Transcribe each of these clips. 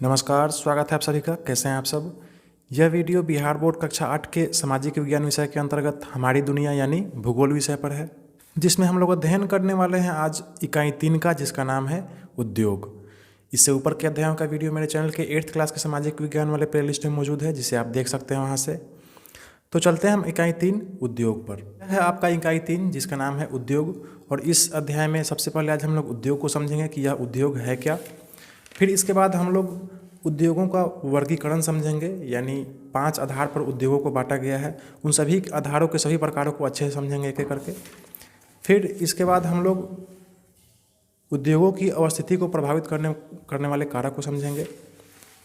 नमस्कार, स्वागत है आप सभी का। कैसे हैं आप सब। यह वीडियो बिहार बोर्ड कक्षा 8 के सामाजिक विज्ञान विषय के अंतर्गत हमारी दुनिया यानी भूगोल विषय पर है, जिसमें हम लोग अध्ययन करने वाले हैं आज इकाई 3 का, जिसका नाम है उद्योग। इससे ऊपर के अध्यायों का वीडियो मेरे चैनल के 8th क्लास के सामाजिक विज्ञान वाले प्लेलिस्ट में मौजूद है, जिसे आप देख सकते हैं वहाँ से। तो चलते हैं हम इकाई 3 उद्योग पर। यह है आपका इकाई 3, जिसका नाम है उद्योग। और इस अध्याय में सबसे पहले आज हम लोग उद्योग को समझेंगे कि यह उद्योग है क्या। फिर इसके बाद हम लोग उद्योगों का वर्गीकरण समझेंगे, यानी 5 आधार पर उद्योगों को बांटा गया है। उन सभी आधारों के सभी प्रकारों को अच्छे से समझेंगे एक एक करके। फिर इसके बाद हम लोग उद्योगों की अवस्थिति को प्रभावित करने वाले कारक को समझेंगे।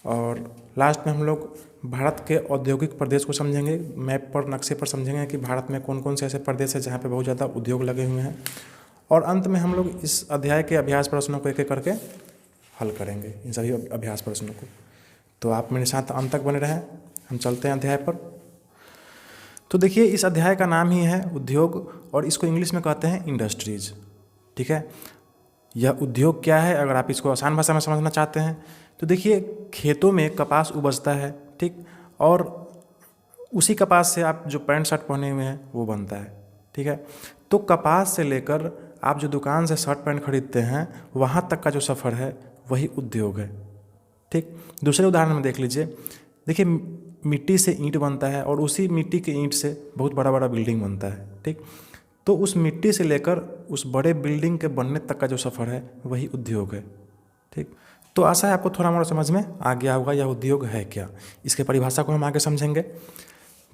और लास्ट में हम लोग भारत के औद्योगिक प्रदेश को समझेंगे। मैप पर, नक्शे पर समझेंगे कि भारत में कौन कौन से ऐसे प्रदेश हैं जहाँ पे बहुत ज़्यादा उद्योग लगे हुए हैं। और अंत में हम लोग इस अध्याय के अभ्यास प्रश्नों को एक एक करके हल करेंगे, इन सभी अभ्यास प्रश्नों को। तो आप मेरे साथ अंत तक बने रहें। हम चलते हैं अध्याय पर। तो देखिए, इस अध्याय का नाम ही है उद्योग, और इसको इंग्लिश में कहते हैं इंडस्ट्रीज। ठीक है, यह उद्योग क्या है, अगर आप इसको आसान भाषा में समझना चाहते हैं तो देखिए, खेतों में कपास उपजता है, ठीक, और उसी कपास से आप जो पैंट शर्ट पहने हुए हैं वो बनता है। ठीक है, तो कपास से लेकर आप जो दुकान से शर्ट पैंट खरीदते हैं वहाँ तक का जो सफ़र है वही उद्योग है। ठीक, दूसरे उदाहरण में देख लीजिए। देखिए, मिट्टी से ईंट बनता है और उसी मिट्टी के ईंट से बहुत बड़ा बड़ा बिल्डिंग बनता है। ठीक, तो उस मिट्टी से लेकर उस बड़े बिल्डिंग के बनने तक का जो सफ़र है वही उद्योग है। ठीक, तो आशा है आपको थोड़ा मोड़ा समझ में आ गया होगा यह उद्योग है क्या। इसके परिभाषा को हम आगे समझेंगे।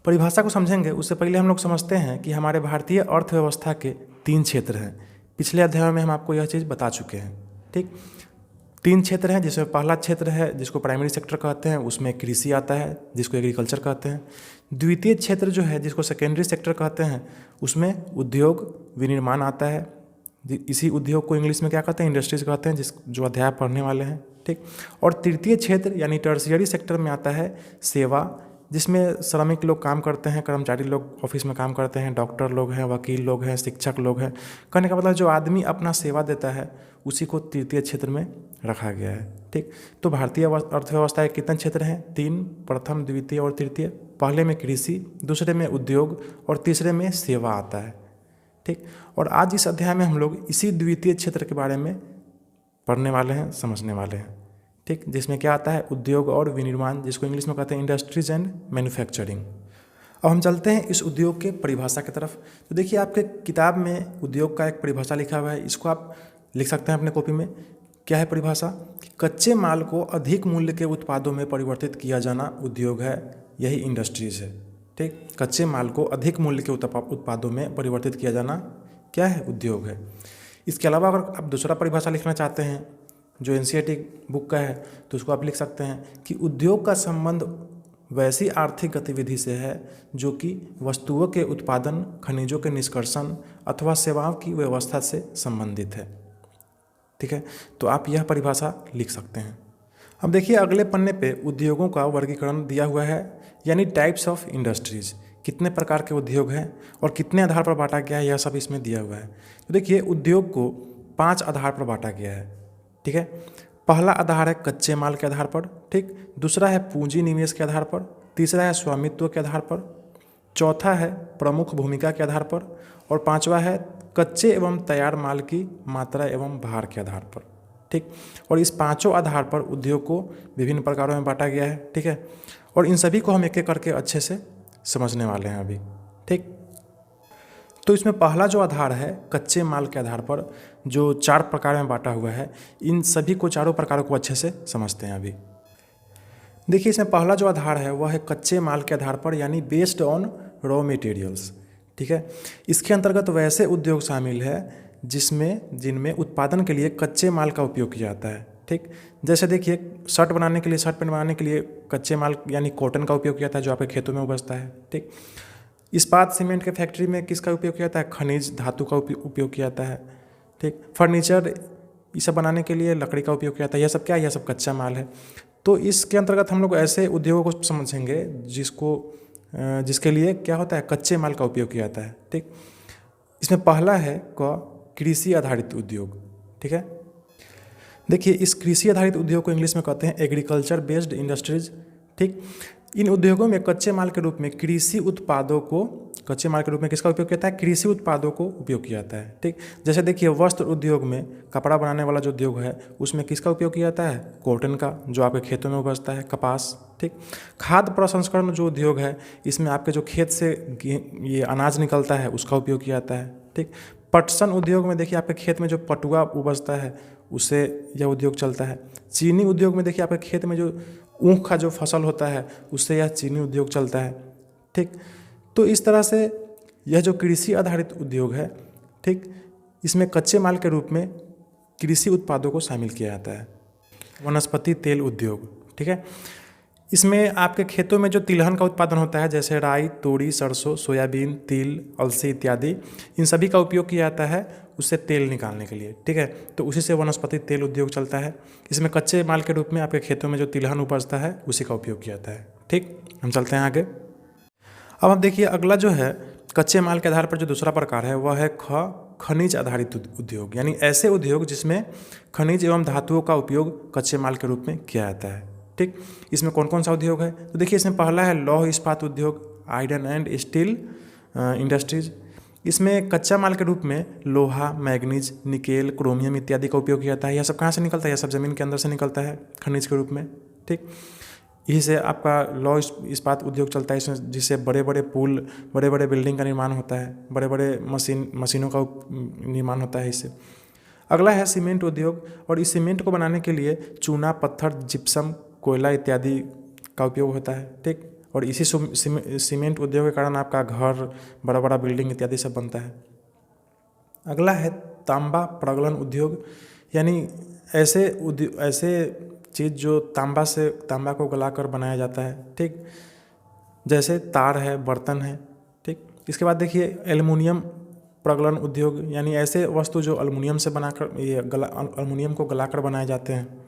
परिभाषा को समझेंगे उससे पहले हम लोग समझते हैं कि हमारे भारतीय अर्थव्यवस्था के 3 क्षेत्र हैं। पिछले अध्याय में हम आपको यह चीज़ बता चुके हैं। ठीक, 3 क्षेत्र हैं, जिसमें पहला क्षेत्र है जिसको प्राइमरी सेक्टर कहते हैं, उसमें कृषि आता है जिसको एग्रीकल्चर कहते हैं। द्वितीय क्षेत्र जो है जिसको सेकेंडरी सेक्टर कहते हैं, उसमें उद्योग विनिर्माण आता है। इसी उद्योग को इंग्लिश में क्या कहते हैं, इंडस्ट्रीज कहते हैं, जो अध्याय पढ़ने वाले हैं। ठीक, और तृतीय क्षेत्र यानी टर्शियरी सेक्टर में आता है सेवा, जिसमें श्रमिक लोग काम करते हैं, कर्मचारी लोग ऑफिस में काम करते हैं, डॉक्टर लोग हैं, वकील लोग हैं, शिक्षक लोग हैं। कहने का मतलब जो आदमी अपना सेवा देता है उसी को तृतीय क्षेत्र में रखा गया है। ठीक, तो भारतीय अर्थव्यवस्था के कितने क्षेत्र हैं, 3, प्रथम, द्वितीय और तृतीय। पहले में कृषि, दूसरे में उद्योग और तीसरे में सेवा आता है। ठीक, और आज इस अध्याय में हम लोग इसी द्वितीय क्षेत्र के बारे में पढ़ने वाले हैं, समझने वाले हैं। ठीक, जिसमें क्या आता है, उद्योग और विनिर्माण, जिसको इंग्लिश में कहते हैं इंडस्ट्रीज एंड मैन्युफैक्चरिंग। अब हम चलते हैं इस उद्योग के परिभाषा की तरफ। तो देखिए, आपके किताब में उद्योग का एक परिभाषा लिखा हुआ है, इसको आप लिख सकते हैं अपने कॉपी में। क्या है परिभाषा? कच्चे माल को अधिक मूल्य के उत्पादों में परिवर्तित किया जाना उद्योग है, यही इंडस्ट्रीज है। ठीक, कच्चे माल को अधिक मूल्य के उत्पादों में परिवर्तित किया जाना क्या है, उद्योग है। इसके अलावा अगर आप दूसरा परिभाषा लिखना चाहते हैं जो एनसीईआरटी बुक का है, तो उसको आप लिख सकते हैं कि उद्योग का संबंध वैसी आर्थिक गतिविधि से है जो कि वस्तुओं के उत्पादन, खनिजों के निष्कर्षण अथवा सेवाओं की व्यवस्था से संबंधित है। ठीक है, तो आप यह परिभाषा लिख सकते हैं। अब देखिए, अगले पन्ने पे उद्योगों का वर्गीकरण दिया हुआ है, यानी टाइप्स ऑफ इंडस्ट्रीज। कितने प्रकार के उद्योग हैं और कितने आधार पर बांटा गया है, यह सब इसमें दिया हुआ है। तो देखिए, उद्योग को 5 आधार पर बांटा गया है। ठीक है, पहला आधार है कच्चे माल के आधार पर। ठीक, दूसरा है पूंजी निवेश के आधार पर, तीसरा है स्वामित्व के आधार पर, चौथा है प्रमुख भूमिका के आधार पर, और पांचवा है कच्चे एवं तैयार माल की मात्रा एवं भार के आधार पर। ठीक, और इस 5 आधार पर उद्योग को विभिन्न प्रकारों में बांटा गया है। ठीक है, और इन सभी को हम एक एक करके अच्छे से समझने वाले हैं अभी। ठीक, तो इसमें पहला जो आधार है कच्चे माल के आधार पर, जो 4 प्रकार में बांटा हुआ है, इन सभी को चारों प्रकारों को अच्छे से समझते हैं अभी। देखिए, इसमें पहला जो आधार है वह है कच्चे माल के आधार पर, यानी बेस्ड ऑन रॉ मटेरियल्स। ठीक है, इसके अंतर्गत वैसे उद्योग शामिल है जिनमें उत्पादन के लिए कच्चे माल का उपयोग किया जाता है। ठीक, जैसे देखिए, शर्ट बनाने के लिए, शर्ट पैंट बनाने के लिए कच्चे माल यानी कॉटन का उपयोग किया जाता है, जो आपके खेतों में उपजता है। ठीक, इस्पात सीमेंट के फैक्ट्री में किसका उपयोग किया जाता है, खनिज धातु का उपयोग किया जाता है। ठीक, फर्नीचर ये सब बनाने के लिए लकड़ी का उपयोग किया जाता है। यह सब क्या है, यह सब कच्चा माल है। तो इसके अंतर्गत हम लोग ऐसे उद्योगों को समझेंगे जिसके लिए क्या होता है, कच्चे माल का उपयोग किया जाता है। ठीक, इसमें पहला है कृषि आधारित उद्योग। ठीक है, देखिए, इस कृषि आधारित उद्योग को इंग्लिश में कहते हैं एग्रीकल्चर बेस्ड इंडस्ट्रीज। ठीक, इन उद्योगों में कच्चे माल के रूप में कृषि उत्पादों को, कच्चे माल के रूप में किसका उपयोग किया जाता है? कृषि उत्पादों को उपयोग किया जाता है। ठीक, जैसे देखिए वस्त्र उद्योग में, कपड़ा बनाने वाला जो उद्योग है उसमें किसका उपयोग किया जाता है? कॉटन का, जो आपके खेतों में उपजता है, कपास। ठीक, खाद्य प्रसंस्करण जो उद्योग है इसमें आपके जो खेत से ये अनाज निकलता है उसका उपयोग किया जाता है। ठीक, पटसन उद्योग में देखिए आपके खेत में जो पटुआ उपजता है उससे यह उद्योग चलता है। चीनी उद्योग में देखिए आपके खेत में जो ऊख का जो फसल होता है उससे यह चीनी उद्योग चलता है। ठीक, तो इस तरह से यह जो कृषि आधारित उद्योग है, ठीक, इसमें कच्चे माल के रूप में कृषि उत्पादों को शामिल किया जाता है। वनस्पति तेल उद्योग, ठीक है, इसमें आपके खेतों में जो तिलहन का उत्पादन होता है जैसे राई, तोरी, सरसों, सोयाबीन, तिल, अलसी इत्यादि, इन सभी का उपयोग किया जाता है उससे तेल निकालने के लिए। ठीक है, तो उसी से वनस्पति तेल उद्योग चलता है। इसमें कच्चे माल के रूप में आपके खेतों में जो तिलहन उपजता है उसी का उपयोग किया जाता है। ठीक, हम चलते हैं आगे। अब आप देखिए अगला जो है कच्चे माल के आधार पर जो दूसरा प्रकार है वह है खनिज आधारित उद्योग, यानी ऐसे उद्योग जिसमें खनिज एवं धातुओं का उपयोग कच्चे माल के रूप में किया जाता है। ठीक, इसमें कौन कौन सा उद्योग है? तो देखिए इसमें पहला है लौह इस्पात उद्योग, आयरन एंड स्टील इंडस्ट्रीज। इसमें कच्चा माल के रूप में लोहा, मैग्नीज, निकेल, क्रोमियम इत्यादि का उपयोग किया जाता है। यह सब कहाँ से निकलता है? यह सब ज़मीन के अंदर से निकलता है खनिज के रूप में। ठीक, यही से आपका लौह इस्पात उद्योग चलता है, इसमें जिससे बड़े बड़े पुल, बड़े बड़े बिल्डिंग का निर्माण होता है, बड़े बड़े मशीनों का निर्माण होता है इससे। अगला है सीमेंट उद्योग, और इस सीमेंट को बनाने के लिए चूना, पत्थर, जिप्सम, कोयला इत्यादि का उपयोग होता है। ठीक, और इसी सीमेंट उद्योग के कारण आपका घर, बड़ा बड़ा बिल्डिंग इत्यादि सब बनता है। अगला है तांबा प्रगलन उद्योग, यानी ऐसे चीज़ जो तांबा को गलाकर बनाया जाता है। ठीक, जैसे तार है, बर्तन है। ठीक, इसके बाद देखिए एल्युमिनियम प्रगलन उद्योग, यानी ऐसे वस्तु जो अल्युमिनियम से बनाकर अल्युमिनियम को गलाकर बनाए जाते हैं।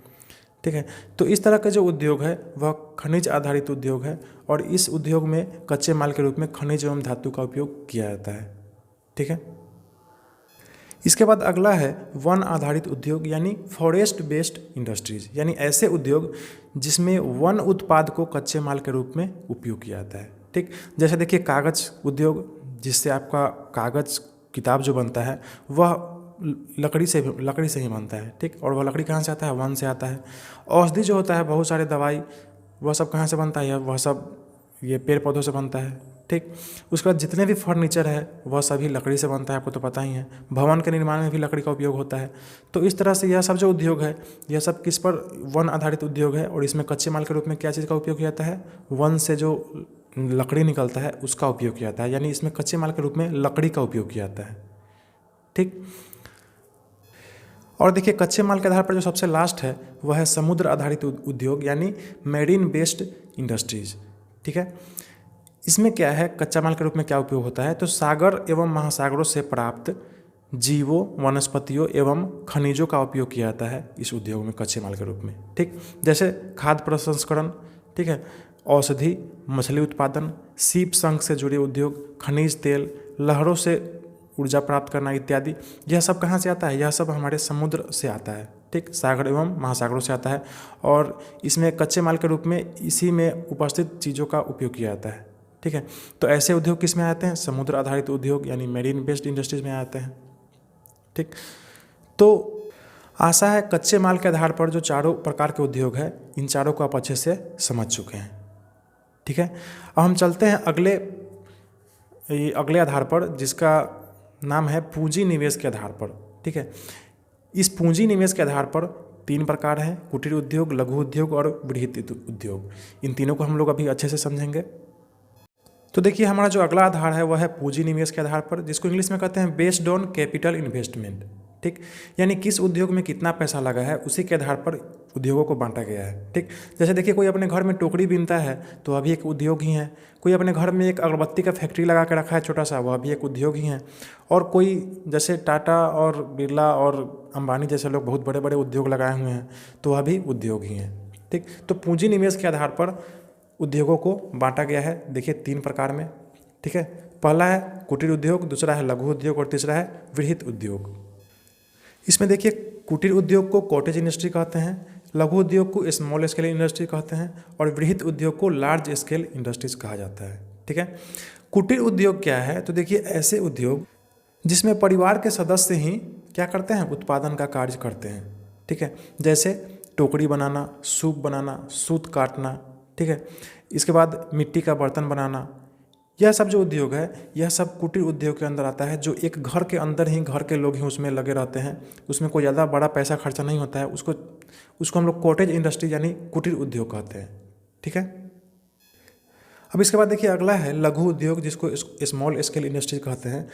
ठीक है, तो इस तरह का जो उद्योग है वह खनिज आधारित उद्योग है, और इस उद्योग में कच्चे माल के रूप में खनिज एवं धातु का उपयोग किया जाता है। ठीक है, इसके बाद अगला है वन आधारित उद्योग, यानी फॉरेस्ट बेस्ड इंडस्ट्रीज, यानी ऐसे उद्योग जिसमें वन उत्पाद को कच्चे माल के रूप में उपयोग किया जाता है। ठीक, जैसे देखिए कागज़ उद्योग, जिससे आपका कागज़ किताब जो बनता है वह लकड़ी से ही बनता है। ठीक, और वह लकड़ी कहाँ से आता है? वन से आता है। औषधि जो होता है, बहुत सारे दवाई, वह सब कहाँ से बनता है? वह सब ये पेड़ पौधों से बनता है। ठीक, उसके बाद जितने भी फर्नीचर है वह सभी लकड़ी से बनता है, आपको तो पता ही है। भवन के निर्माण में भी लकड़ी का उपयोग होता है। तो इस तरह से यह सब जो उद्योग है यह सब किस पर? वन आधारित उद्योग है, और इसमें कच्चे माल के रूप में क्या चीज़ का उपयोग किया जाता है? वन से जो लकड़ी निकलता है उसका उपयोग किया जाता है, यानी इसमें कच्चे माल के रूप में लकड़ी का उपयोग किया जाता है। ठीक, और देखिए कच्चे माल के आधार पर जो सबसे लास्ट है वह है समुद्र आधारित उद्योग, यानी मैरीन बेस्ड इंडस्ट्रीज। ठीक है, इसमें क्या है? कच्चा माल के रूप में क्या उपयोग होता है? तो सागर एवं महासागरों से प्राप्त जीवों, वनस्पतियों एवं खनिजों का उपयोग किया जाता है इस उद्योग में कच्चे माल के रूप में। ठीक, जैसे खाद्य प्रसंस्करण, ठीक है, औषधि, मछली उत्पादन, सीप संघ से जुड़े उद्योग, खनिज तेल, लहरों से ऊर्जा प्राप्त करना इत्यादि, यह सब कहाँ से आता है? यह सब हमारे समुद्र से आता है। ठीक, सागर एवं महासागरों से आता है, और इसमें कच्चे माल के रूप में इसी में उपस्थित चीज़ों का उपयोग किया जाता है। ठीक है, तो ऐसे उद्योग किस में आते हैं? समुद्र आधारित उद्योग, यानी मेरीन बेस्ड इंडस्ट्रीज में आते हैं। ठीक, तो आशा है कच्चे माल के आधार पर जो चारों प्रकार के उद्योग है इन चारों को आप अच्छे से समझ चुके हैं। ठीक है, अब हम चलते हैं अगले आधार पर, जिसका नाम है पूंजी निवेश के आधार पर। ठीक है, इस पूंजी निवेश के आधार पर 3 प्रकार हैं: कुटीर उद्योग, लघु उद्योग और बृहत उद्योग। इन तीनों को हम लोग अभी अच्छे से समझेंगे। तो देखिए हमारा जो अगला आधार है वह है पूंजी निवेश के आधार पर, जिसको इंग्लिश में कहते हैं बेस्ड ऑन कैपिटल इन्वेस्टमेंट। ठीक, यानी किस उद्योग में कितना पैसा लगा है उसी के आधार पर उद्योगों को बांटा गया है। ठीक, जैसे देखिए कोई अपने घर में टोकरी बीनता है तो वह भी एक उद्योग ही है। कोई अपने घर में एक अगरबत्ती का फैक्ट्री लगा के रखा है छोटा सा, वह भी एक उद्योग ही है। और कोई जैसे टाटा और बिरला और अंबानी जैसे लोग बहुत बड़े बड़े उद्योग लगाए हुए हैं तो वह भी उद्योग ही हैं। ठीक, तो पूंजी निवेश के आधार पर उद्योगों को बांटा गया है, देखिए 3 प्रकार में। ठीक है, पहला है कुटीर उद्योग, दूसरा है लघु उद्योग और तीसरा है बृहत उद्योग। इसमें देखिए कुटीर उद्योग को कॉटेज इंडस्ट्री कहते हैं, लघु उद्योग को स्मॉल स्केल इंडस्ट्री कहते हैं और वृहत उद्योग को लार्ज स्केल इंडस्ट्रीज कहा जाता है। ठीक है, कुटीर उद्योग क्या है? तो देखिए, ऐसे उद्योग जिसमें परिवार के सदस्य ही क्या करते हैं, उत्पादन का कार्य करते हैं। ठीक है, जैसे टोकरी बनाना, सूप बनाना, सूत काटना। ठीक है, इसके बाद मिट्टी का बर्तन बनाना, यह सब जो उद्योग है यह सब कुटीर उद्योग के अंदर आता है, जो एक घर के अंदर ही घर के लोग ही उसमें लगे रहते हैं, उसमें कोई ज़्यादा बड़ा पैसा खर्चा नहीं होता है। उसको हम लोग कॉटेज इंडस्ट्री यानी कुटीर उद्योग कहते हैं। ठीक है, अब इसके बाद देखिए अगला है लघु उद्योग, जिसको स्मॉल स्केल इंडस्ट्री कहते हैं।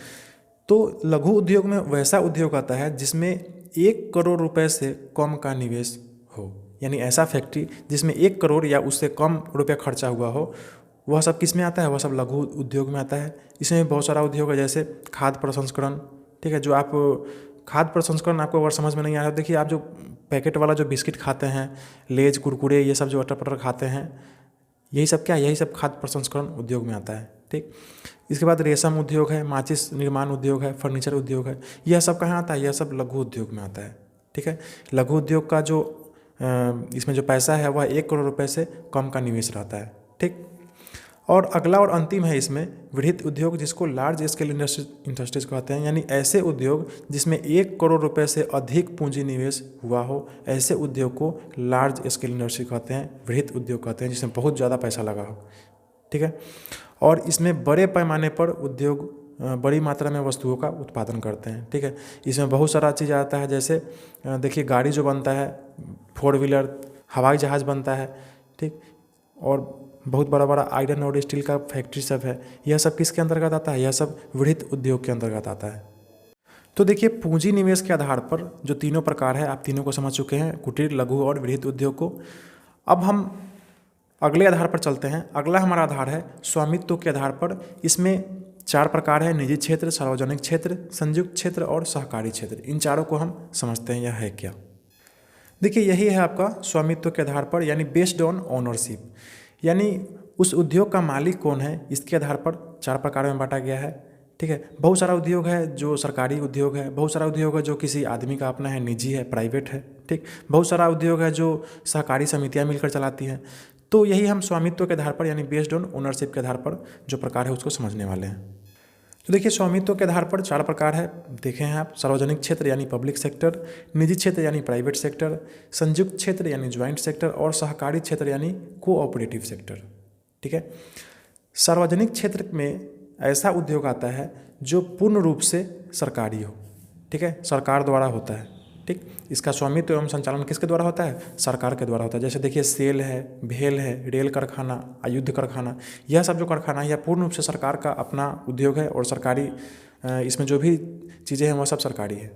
तो लघु उद्योग में वैसा उद्योग आता है जिसमें 1 करोड़ रुपए से कम का निवेश हो, यानी ऐसा फैक्ट्री जिसमें 1 करोड़ या उससे कम रुपये खर्चा हुआ हो, वह सब किस में आता है? वह सब लघु उद्योग में आता है। इसमें बहुत सारा उद्योग है, जैसे खाद्य प्रसंस्करण। ठीक है, जो आप खाद्य प्रसंस्करण आपको अगर समझ में नहीं आ रहा, देखिए आप जो पैकेट वाला जो बिस्किट खाते हैं, लेज, कुरकुरे, ये सब जो अटर पटर खाते हैं, यही सब क्या है? यही सब खाद्य प्रसंस्करण उद्योग में आता है। ठीक, इसके बाद रेशम उद्योग है, माचिस निर्माण उद्योग है, फर्नीचर उद्योग है। यह सब कहाँ आता है? यह सब लघु उद्योग में आता है। ठीक है, लघु उद्योग का जो इसमें जो पैसा है वह 1 करोड़ रुपए से कम का निवेश रहता है। ठीक, और अगला और अंतिम है इसमें वृहत उद्योग, जिसको लार्ज स्केल इंडस्ट्रीज कहते हैं, यानी ऐसे उद्योग जिसमें 1 करोड़ रुपए से अधिक पूंजी निवेश हुआ हो, ऐसे उद्योग को लार्ज स्केल इंडस्ट्री कहते हैं, वृहत उद्योग कहते हैं, जिसमें बहुत ज़्यादा पैसा लगा हो। ठीक है, और इसमें बड़े पैमाने पर उद्योग बड़ी मात्रा में वस्तुओं का उत्पादन करते हैं। ठीक है, इसमें बहुत सारा चीज़ आता है, जैसे देखिए गाड़ी जो बनता है, 4 व्हीलर, हवाई जहाज़ बनता है। ठीक, और बहुत बड़ा बड़ा आयरन और स्टील का फैक्ट्री सब है, यह सब किसके अंतर्गत आता है? यह सब वृहत उद्योग के अंतर्गत आता है। तो देखिए, पूंजी निवेश के आधार पर जो तीनों प्रकार है, आप तीनों को समझ चुके हैं, कुटीर, लघु और वृहत उद्योग को। अब हम अगले आधार पर चलते हैं। अगला हमारा आधार है स्वामित्व के आधार पर। इसमें 4 प्रकार है, निजी क्षेत्र, सार्वजनिक क्षेत्र, संयुक्त क्षेत्र और सहकारी क्षेत्र। इन चारों को हम समझते हैं, यह है क्या। देखिए, यही है आपका स्वामित्व के आधार पर, यानी बेस्ड ऑन ओनरशिप, यानी उस उद्योग का मालिक कौन है, इसके आधार पर 4 प्रकार में बांटा गया है। ठीक है, बहुत सारा उद्योग है जो सरकारी उद्योग है, बहुत सारा उद्योग है जो किसी आदमी का अपना है, निजी है, प्राइवेट है। ठीक, बहुत सारा उद्योग है जो सहकारी समितियां मिलकर चलाती हैं। तो यही हम स्वामित्व के आधार पर, यानी बेस्ड ऑन ओनरशिप के आधार पर जो प्रकार है उसको समझने वाले हैं। तो देखिए, स्वामित्व के आधार पर 4 प्रकार है, देखे हैं आप। सार्वजनिक क्षेत्र यानी पब्लिक सेक्टर, निजी क्षेत्र यानी प्राइवेट सेक्टर, संयुक्त क्षेत्र यानी ज्वाइंट सेक्टर और सहकारी क्षेत्र यानी कोऑपरेटिव सेक्टर। ठीक है, सार्वजनिक क्षेत्र में ऐसा उद्योग आता है जो पूर्ण रूप से सरकारी हो। ठीक है, सरकार द्वारा होता है। ठीक, इसका स्वामित्व एवं संचालन किसके द्वारा होता है? सरकार के द्वारा होता है। जैसे देखिए, सेल है, भेल है, रेल कारखाना, आयुध कारखाना, यह सब जो कारखाना है यह पूर्ण रूप से सरकार का अपना उद्योग है और सरकारी इसमें जो भी चीज़ें हैं वह सब सरकारी है।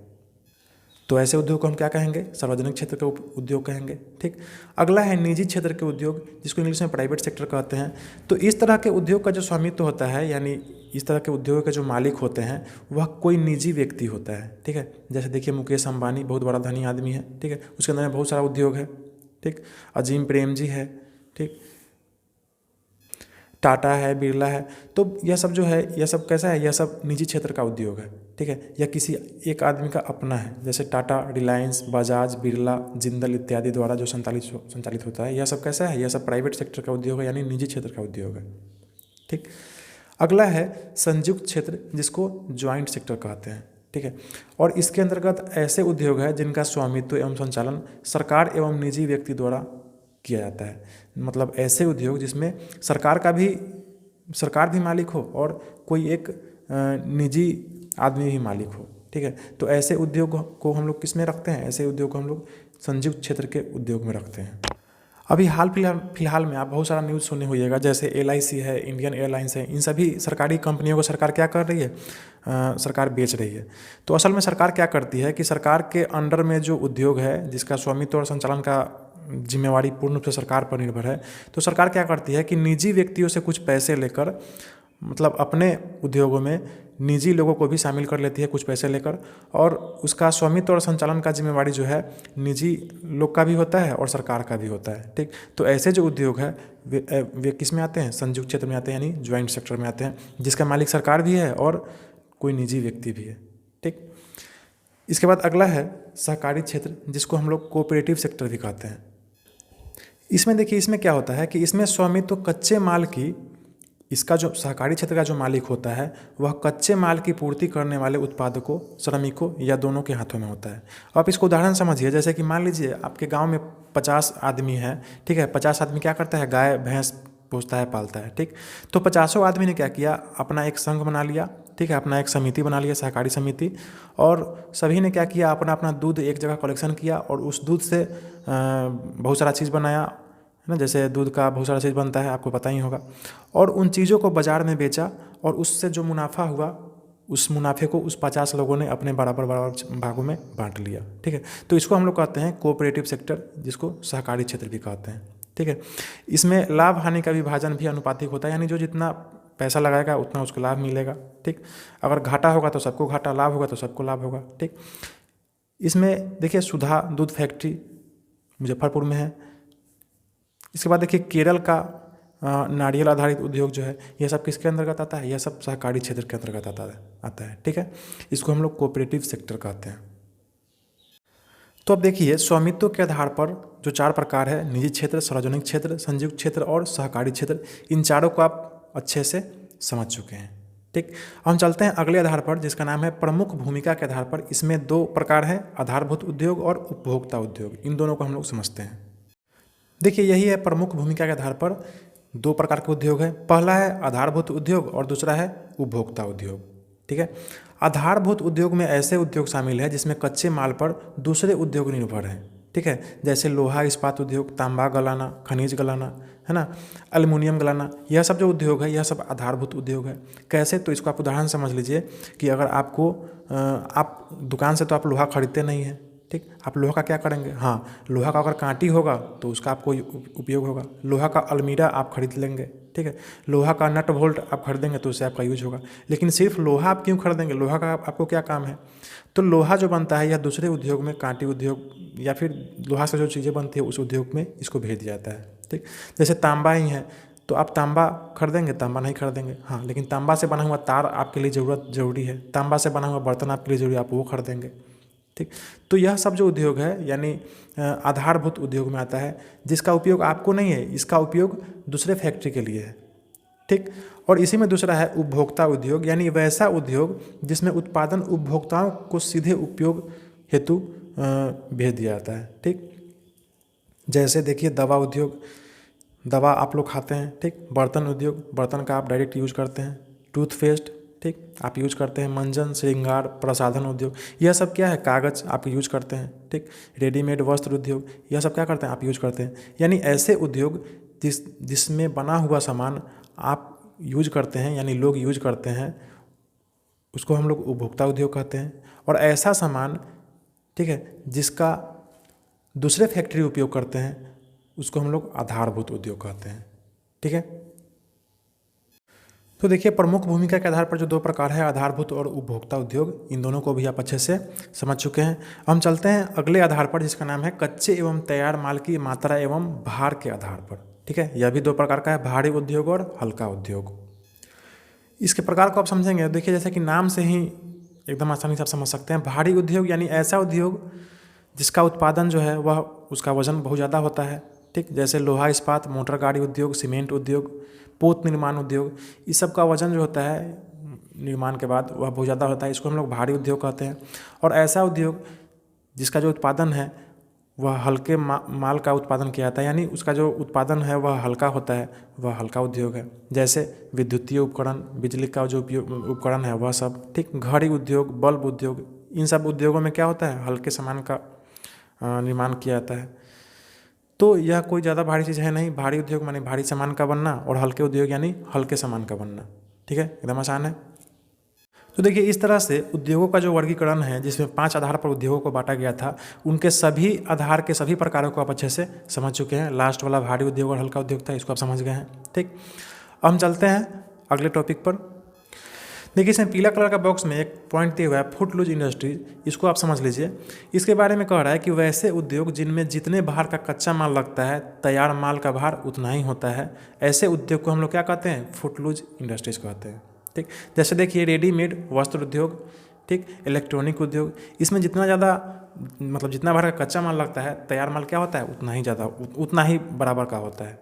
तो ऐसे उद्योग को हम क्या कहेंगे? सार्वजनिक क्षेत्र के उद्योग कहेंगे। ठीक, अगला है निजी क्षेत्र के उद्योग, जिसको इंग्लिश में प्राइवेट सेक्टर कहते हैं। तो इस तरह के उद्योग का जो स्वामित्व होता है, यानी इस तरह के उद्योग के जो मालिक होते हैं वह कोई निजी व्यक्ति होता है। ठीक है, जैसे देखिए मुकेश अंबानी बहुत बड़ा धनी आदमी है। ठीक है, उसके अंदर में बहुत सारा उद्योग है। ठीक, अजीम प्रेमजी है। ठीक, टाटा है, बिरला है। तो यह सब जो है, यह सब कैसा है? यह सब निजी क्षेत्र का उद्योग है। ठीक है, यह किसी एक आदमी का अपना है, जैसे टाटा, रिलायंस, बजाज, बिरला, जिंदल इत्यादि द्वारा जो संचालित होता है, यह सब कैसा है? यह सब प्राइवेट सेक्टर का उद्योग है, यानी निजी क्षेत्र का उद्योग है। ठीक, अगला है संयुक्त क्षेत्र, जिसको ज्वाइंट सेक्टर कहते हैं। ठीक है, और इसके अंतर्गत ऐसे उद्योग है जिनका स्वामित्व एवं संचालन सरकार एवं निजी व्यक्ति द्वारा किया जाता है। मतलब ऐसे उद्योग जिसमें सरकार भी मालिक हो और कोई एक निजी आदमी भी मालिक हो। ठीक है, तो ऐसे उद्योग को हम लोग किस में रखते हैं? ऐसे उद्योग को हम लोग संयुक्त क्षेत्र के उद्योग में रखते हैं। अभी हाल फिलहाल में आप बहुत सारा न्यूज़ सुने होइएगा, जैसे LIC है, इंडियन एयरलाइंस है, इन सभी सरकारी कंपनियों को सरकार क्या कर रही है? सरकार बेच रही है। तो असल में सरकार क्या करती है कि सरकार के अंडर में जो उद्योग है जिसका स्वामित्व और संचालन का जिम्मेवारी पूर्ण रूप से सरकार पर निर्भर है, तो सरकार क्या करती है कि निजी व्यक्तियों से कुछ पैसे लेकर, मतलब अपने उद्योगों में निजी लोगों को भी शामिल कर लेती है कुछ पैसे लेकर, और उसका स्वामित्व और संचालन का जिम्मेवारी जो है निजी लोग का भी होता है और सरकार का भी होता है। ठीक, तो ऐसे जो उद्योग है वे किस में आते हैं? संयुक्त क्षेत्र में आते हैं, यानी ज्वाइंट सेक्टर में आते हैं, जिसका मालिक सरकार भी है और कोई निजी व्यक्ति भी है। ठीक, इसके बाद अगला है सहकारी क्षेत्र, जिसको हम लोग कोऑपरेटिव सेक्टर भी कहते हैं। इसमें देखिए, इसमें क्या होता है कि इसमें स्वामित्व कच्चे माल की, इसका जो सहकारी क्षेत्र का जो मालिक होता है वह कच्चे माल की पूर्ति करने वाले उत्पादकों, श्रमिकों या दोनों के हाथों में होता है। आप इसको उदाहरण समझिए, जैसे कि मान लीजिए आपके गांव में 50 आदमी है, ठीक है। 50 आदमी क्या करता है, गाय भैंस पोसता है, पालता है, ठीक। तो 50 आदमी ने क्या किया, अपना एक संघ बना लिया, ठीक है, अपना एक समिति बना लिया, सहकारी समिति, और सभी ने क्या किया, अपना अपना दूध एक जगह कलेक्शन किया और उस दूध से बहुत सारा चीज़ बनाया, है ना। जैसे दूध का बहुत सारा चीज़ बनता है, आपको पता ही होगा। और उन चीज़ों को बाज़ार में बेचा और उससे जो मुनाफा हुआ, उस मुनाफे को उस 50 लोगों ने अपने बराबर बराबर भागों में बांट लिया, ठीक है। तो इसको हम लोग कहते हैं कोऑपरेटिव सेक्टर, जिसको सहकारी क्षेत्र भी कहते हैं, ठीक है। इसमें लाभ हानि का विभाजन भी अनुपातिक होता है, यानी जो जितना पैसा लगाएगा उतना उसको लाभ मिलेगा, ठीक। अगर घाटा होगा तो सबको घाटा, लाभ होगा तो सबको लाभ होगा, ठीक। इसमें देखिए सुधा दूध फैक्ट्री मुजफ्फरपुर में है। इसके बाद देखिए केरल का नारियल आधारित उद्योग जो है, यह सब किसके अंतर्गत आता है, यह सब सहकारी क्षेत्र के अंतर्गत आता है, ठीक है। इसको हम लोग कोऑपरेटिव सेक्टर कहते हैं। तो अब देखिए, स्वामित्व के आधार पर जो 4 प्रकार है, निजी क्षेत्र, सार्वजनिक क्षेत्र, संयुक्त क्षेत्र और सहकारी क्षेत्र, इन चारों को आप अच्छे से समझ चुके हैं, ठीक। हम चलते हैं अगले आधार पर, जिसका नाम है प्रमुख भूमिका के आधार पर। इसमें 2 प्रकार है, आधारभूत उद्योग और उपभोक्ता उद्योग। इन दोनों को हम लोग समझते हैं। देखिए, यही है प्रमुख भूमिका के आधार पर 2 प्रकार के उद्योग है। पहला है आधारभूत उद्योग और दूसरा है उपभोक्ता उद्योग, ठीक है। आधारभूत उद्योग में ऐसे उद्योग शामिल है जिसमें कच्चे माल पर दूसरे उद्योग निर्भर हैं, ठीक है। जैसे लोहा इस्पात उद्योग, तांबा गलाना, खनिज गलाना, है ना, एल्युमिनियम गलाना, यह सब जो उद्योग है यह सब आधारभूत उद्योग है। कैसे, तो इसको आप उदाहरण समझ लीजिए कि अगर आपको आप दुकान से तो आप लोहा खरीदते नहीं हैं, ठीक। आप लोहा का क्या करेंगे, हाँ, लोहा का अगर कांटी होगा तो उसका आपको उपयोग होगा। लोहा का अलमीरा आप खरीद लेंगे, ठीक है। लोहा का नट बोल्ट आप खरीदेंगे तो उससे आपका यूज होगा। लेकिन सिर्फ लोहा आप क्यों खरीदेंगे, लोहा का आपको क्या काम है। तो लोहा जो बनता है यह दूसरे उद्योग में, कांटी उद्योग या फिर लोहा से जो चीज़ें बनती है उस उद्योग में इसको भेज दिया जाता है, ठीक। जैसे तांबा ही है तो आप तांबा खरीदेंगे, तांबा नहीं खरीदेंगे, हाँ, लेकिन तांबा से बना हुआ तार आपके लिए जरूरी है, तांबा से बना हुआ बर्तन आपके लिए जरूरी है, आप वो खरीदेंगे, ठीक। तो यह सब जो उद्योग है यानी आधारभूत उद्योग में आता है, जिसका उपयोग आपको नहीं है, इसका उपयोग दूसरे फैक्ट्री के लिए है, ठीक। और इसी में दूसरा है उपभोक्ता उद्योग, यानी वैसा उद्योग जिसमें उत्पादन उपभोक्ताओं को सीधे उपयोग हेतु भेज दिया जाता है, ठीक। जैसे देखिए दवा उद्योग, दवा आप लोग खाते हैं, ठीक। बर्तन उद्योग, बर्तन का आप डायरेक्ट यूज करते हैं। टूथपेस्ट, ठीक, आप यूज करते हैं। मंजन, श्रृंगार, प्रसाधन उद्योग, यह सब क्या है, कागज़ आप यूज करते हैं, ठीक। रेडीमेड वस्त्र उद्योग, यह सब क्या करते हैं, आप यूज करते हैं। यानी ऐसे उद्योग जिसमें बना हुआ सामान आप यूज करते हैं, यानी लोग यूज करते हैं, उसको हम लोग उपभोक्ता उद्योग कहते हैं। और ऐसा सामान, ठीक है, जिसका दूसरे फैक्ट्री उपयोग करते हैं, उसको हम लोग आधारभूत उद्योग कहते हैं, ठीक है। तो देखिए, प्रमुख भूमिका के आधार पर जो 2 प्रकार है, आधारभूत और उपभोक्ता उद्योग, इन दोनों को भी आप अच्छे से समझ चुके हैं। हम चलते हैं अगले आधार पर, जिसका नाम है कच्चे एवं तैयार माल की मात्रा एवं भार के आधार पर, ठीक है। यह भी 2 प्रकार का है, भारी उद्योग और हल्का उद्योग। इसके प्रकार को आप समझेंगे, देखिए जैसे कि नाम से ही एकदम आसानी से आप समझ सकते हैं। भारी उद्योग यानी ऐसा उद्योग जिसका उत्पादन जो है वह, उसका वजन बहुत ज़्यादा होता है, ठीक। जैसे लोहा इस्पात, मोटर गाड़ी उद्योग, सीमेंट उद्योग, पोत निर्माण उद्योग, इस सब का वजन जो होता है निर्माण के बाद वह बहुत ज़्यादा होता है, इसको हम लोग भारी उद्योग कहते हैं। और ऐसा उद्योग जिसका जो उत्पादन है वह हल्के माल का उत्पादन किया जाता है, यानी उसका जो उत्पादन है वह हल्का होता है, वह हल्का उद्योग है। जैसे विद्युतीय उपकरण, बिजली का जो उपकरण है वह सब, ठीक। घड़ी उद्योग, बल्ब उद्योग, इन सब उद्योगों में क्या होता है, हल्के सामान का निर्माण किया जाता है। तो यह कोई ज़्यादा भारी चीज़ है नहीं। भारी उद्योग माने भारी सामान का बनना और हल्के उद्योग यानी हल्के सामान का बनना, ठीक है, एकदम आसान है। तो देखिए, इस तरह से उद्योगों का जो वर्गीकरण है, जिसमें 5 आधार पर उद्योगों को बांटा गया था, उनके सभी आधार के सभी प्रकारों को आप अच्छे से समझ चुके हैं। लास्ट वाला भारी उद्योग और हल्का उद्योग था, इसको आप समझ गए हैं, ठीक। अब हम चलते हैं अगले टॉपिक पर। देखिए, इसमें पीला कलर का बॉक्स में एक पॉइंट दिया हुआ है, फुटलूज इंडस्ट्रीज, इसको आप समझ लीजिए। इसके बारे में कह रहा है कि वैसे उद्योग जिनमें जितने भार का कच्चा माल लगता है, तैयार माल का भार उतना ही होता है, ऐसे उद्योग को हम लोग क्या कहते हैं, फुटलूज इंडस्ट्रीज कहते हैं, ठीक। जैसे देखिए रेडीमेड वस्त्र उद्योग, ठीक, इलेक्ट्रॉनिक उद्योग, इसमें जितना ज़्यादा मतलब जितना भर का कच्चा माल लगता है, तैयार माल क्या होता है उतना ही ज़्यादा, उतना ही बराबर का होता है।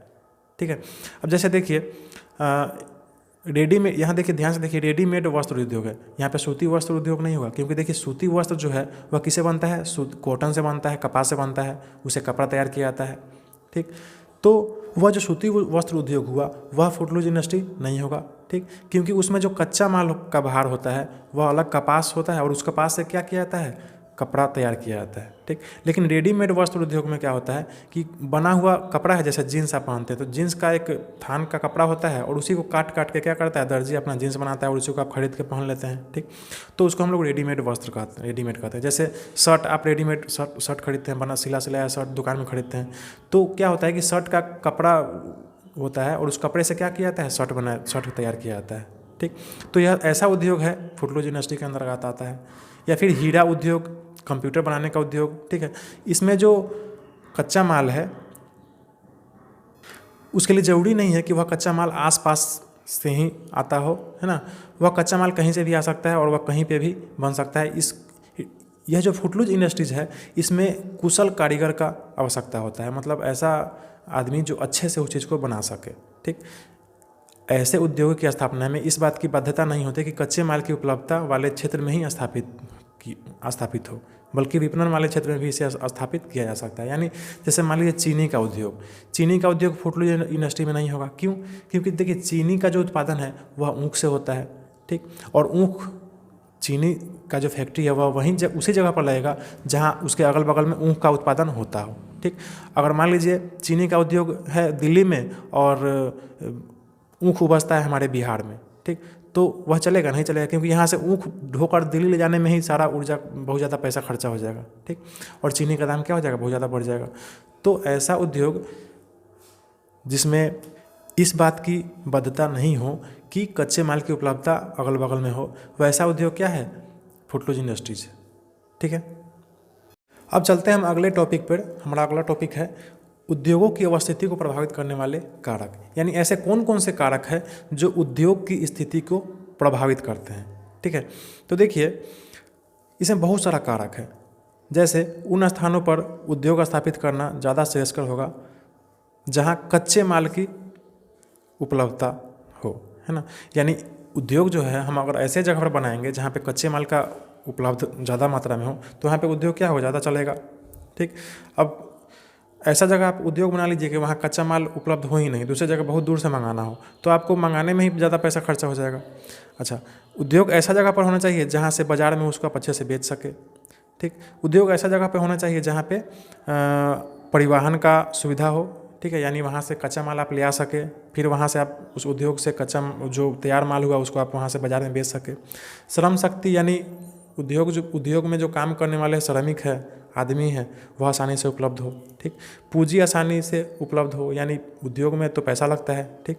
ठीक है। अब जैसे देखिए रेडीमेड, यहाँ देखिए ध्यान से देखिए, रेडीमेड वस्त्र उद्योग है, यहाँ पे सूती वस्त्र उद्योग नहीं होगा, क्योंकि देखिए सूती वस्त्र जो है वह किससे बनता है, कॉटन से बनता है, कपास से बनता है, उसे कपड़ा तैयार किया जाता है। ठीक, तो वह जो सूती वस्त्र उद्योग हुआ वह फुटलूज इंडस्ट्री नहीं होगा। ठीक, क्योंकि उसमें जो कच्चा माल का बाहर होता है वह अलग कपास होता है और उस कपास से क्या किया जाता है, कपड़ा तैयार किया जाता है। ठीक, लेकिन रेडीमेड वस्त्र उद्योग में क्या होता है कि बना हुआ कपड़ा है, जैसे जीन्स आप पहनते हैं तो जीन्स का एक थान का कपड़ा होता है और उसी को काट काट के क्या करता है, दर्जी अपना जीन्स बनाता है और उसी को आप खरीद के पहन लेते हैं। ठीक, तो उसको हम लोग रेडीमेड वस्त्र कहते हैं, रेडीमेड कहते हैं। जैसे शर्ट, आप रेडीमेड शर्ट खरीदते हैं, बना सिलाया शर्ट दुकान में खरीदते हैं, तो क्या होता है कि शर्ट का कपड़ा होता है और उस कपड़े से क्या किया जाता है, शर्ट तैयार किया जाता है। ठीक, तो यह ऐसा उद्योग है फुटलूज इंडस्ट्री के अंतर्गत आता है। या फिर हीरा उद्योग, कंप्यूटर बनाने का उद्योग। ठीक है, इसमें जो कच्चा माल है उसके लिए ज़रूरी नहीं है कि वह कच्चा माल आसपास से ही आता हो, है ना, वह कच्चा माल कहीं से भी आ सकता है और वह कहीं पे भी बन सकता है। यह जो फुटलूज इंडस्ट्रीज है इसमें कुशल कारीगर का आवश्यकता होता है, मतलब ऐसा आदमी जो अच्छे से उस चीज़ को बना सके। ठीक, ऐसे उद्योगों की स्थापना में इस बात की बाध्यता नहीं होती कि कच्चे माल की उपलब्धता वाले क्षेत्र में ही स्थापित हो, बल्कि विपणन वाले क्षेत्र में भी इसे स्थापित किया जा सकता है। यानी जैसे मान लीजिए चीनी का उद्योग फुटलूज इंडस्ट्री में नहीं होगा। क्यों? क्योंकि देखिए चीनी का जो उत्पादन है वह ऊख से होता है। ठीक, और ऊख, चीनी का जो फैक्ट्री है वह उसी जगह पर लगेगा जहाँ उसके अगल बगल में ऊख का उत्पादन होता हो। ठीक, अगर मान लीजिए चीनी का उद्योग है दिल्ली में और ऊख उपजता है हमारे बिहार में, ठीक, तो वह चलेगा नहीं चलेगा, क्योंकि यहाँ से ऊख ढोकर दिल्ली ले जाने में ही सारा ऊर्जा, बहुत ज़्यादा पैसा खर्चा हो जाएगा। ठीक, और चीनी का दाम क्या हो जाएगा, बहुत ज़्यादा बढ़ जाएगा। तो ऐसा उद्योग जिसमें इस बात की बाध्यता नहीं हो कि कच्चे माल की उपलब्धता अगल बगल में हो, वैसा उद्योग क्या है, फुटलूज इंडस्ट्रीज। ठीक है, अब चलते हैं हम अगले टॉपिक पर। हमारा अगला टॉपिक है उद्योगों की अवस्थिति को प्रभावित करने वाले कारक। यानी ऐसे कौन कौन से कारक हैं जो उद्योग की स्थिति को प्रभावित करते हैं। ठीक है, तो देखिए इसमें बहुत सारा कारक है। जैसे उन स्थानों पर उद्योग स्थापित करना ज़्यादा श्रेयस्कर होगा जहाँ कच्चे माल की उपलब्धता हो, है ना। यानी उद्योग जो है हम अगर ऐसे जगह पर बनाएंगे जहाँ पे कच्चे माल का उपलब्ध ज़्यादा मात्रा में हो तो वहाँ पे उद्योग क्या हो, ज़्यादा चलेगा। ठीक, अब ऐसा जगह आप उद्योग बना लीजिए कि वहाँ कच्चा माल उपलब्ध हो ही नहीं, दूसरी जगह बहुत दूर से मंगाना हो, तो आपको मंगाने में ही ज़्यादा पैसा खर्चा हो जाएगा। अच्छा, उद्योग ऐसा जगह पर होना चाहिए जहाँ से बाज़ार में उसको आप अच्छे से बेच सके। ठीक, उद्योग ऐसा जगह पर होना चाहिए जहाँ पे परिवहन का सुविधा हो। ठीक है, यानी वहाँ से कच्चा माल आप ले आ सके, फिर वहाँ से आप उस उद्योग से जो तैयार माल हुआ उसको आप वहाँ से बाज़ार में बेच सके। श्रम शक्ति, यानी उद्योग में जो काम करने वाले श्रमिक है, आदमी है, वह आसानी से उपलब्ध हो। ठीक, पूंजी आसानी से उपलब्ध हो, यानी उद्योग में तो पैसा लगता है। ठीक,